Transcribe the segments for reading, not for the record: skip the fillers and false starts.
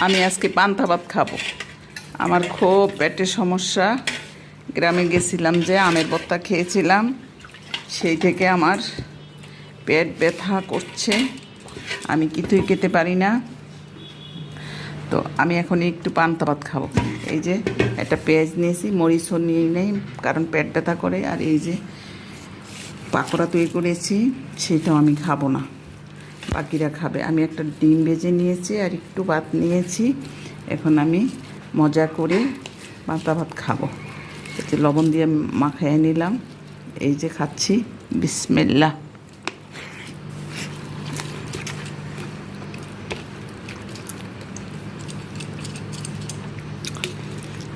আমি আজকে পান্তা ভাত খাবো। আমার খুব পেটের সমস্যা। গ্রামে গেছিলাম যে আমের ভর্তা খেয়েছিলাম, সেই থেকে আমার পেট ব্যথা করছে, আমি কিছুই খেতে পারি না। তো আমি এখন একটু পান্তা ভাত খাবো। এই যে একটা পেঁয়াজ নিয়েছি, মরিচও নিয়ে নেই কারণ পেট ব্যথা করে। আর এই যে পাকোড়া তৈরি করেছি, সেটাও আমি খাবো না, বাকিরা খাবে। আমি একটা ডিম ভেজে নিয়েছি আর একটু ভাত নিয়েছি। এখন আমি মজা করে পান্তা ভাত খাবো। এতে লবণ দিয়ে মাখাইয়ে নিলাম, এই যে খাচ্ছি। বিসমিল্লাহ।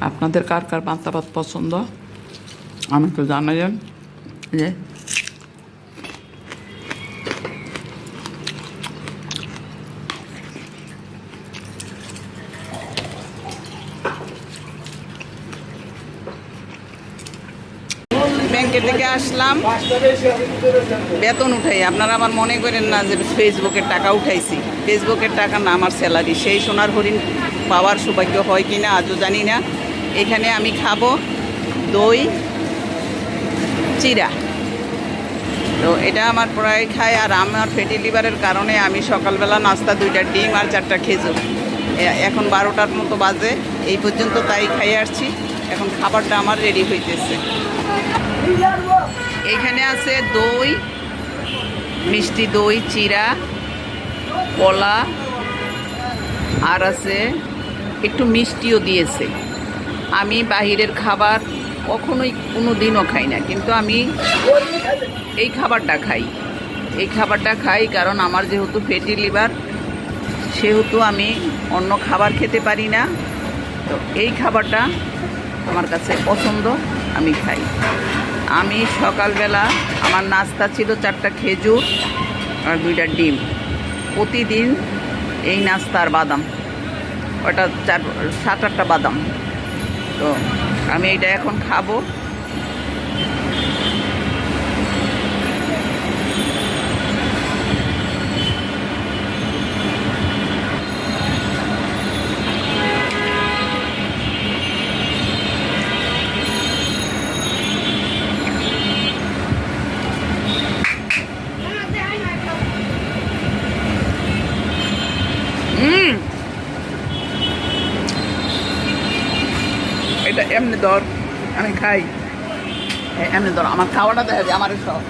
আপনাদের কার কার পান্তা ভাত পছন্দ আমাকে জানাবেন। যে ব্যাংকে থেকে আসলাম, বেতন উঠাই। আপনারা আমার মনে করেন না যে ফেসবুকের টাকা উঠাইছি। ফেসবুকের টাকা না, আমার স্যালারি। সেই সোনার হরিণ পাওয়ার সৌভাগ্য হয় কি না আজও জানি না। এখানে আমি খাবো দই চিরা। তো এটা আমার প্রায় খায়। আর আমার ফ্যাটি লিভারের কারণে আমি সকালবেলা নাস্তা 2টা ডিম আর 4টা খেজুর। এখন 12টার মতো বাজে, এই পর্যন্ত তাই খাইয়ে আসছি। এখন খাবারটা আমার রেডি হইতেছে। এইখানে আছে দই, মিষ্টি দই, চিরা, কলা, আর আছে একটু মিষ্টিও দিয়েছে। আমি বাহিরের খাবার কখনোই কোনো দিনও খাই না, কিন্তু আমি এই খাবারটা খাই। এই খাবারটা খাই কারণ আমার যেহেতু ফ্যাটি লিভার, সেহেতু আমি অন্য খাবার খেতে পারি না। তো এই খাবারটা আমার কাছে পছন্দ, আমি খাই। আমি সকালবেলা আমার নাস্তা ছিল 4টা খেজুর আর 2টা ডিম। প্রতিদিন এই নাস্তা আর বাদাম, ওটা 7-8টা বাদাম। তো আমি এটা এখন খাবো। এটা এমনি ধর, আমি খাই। এমনি ধর, আমার খাওয়াটা দেখা যায় আমার সব।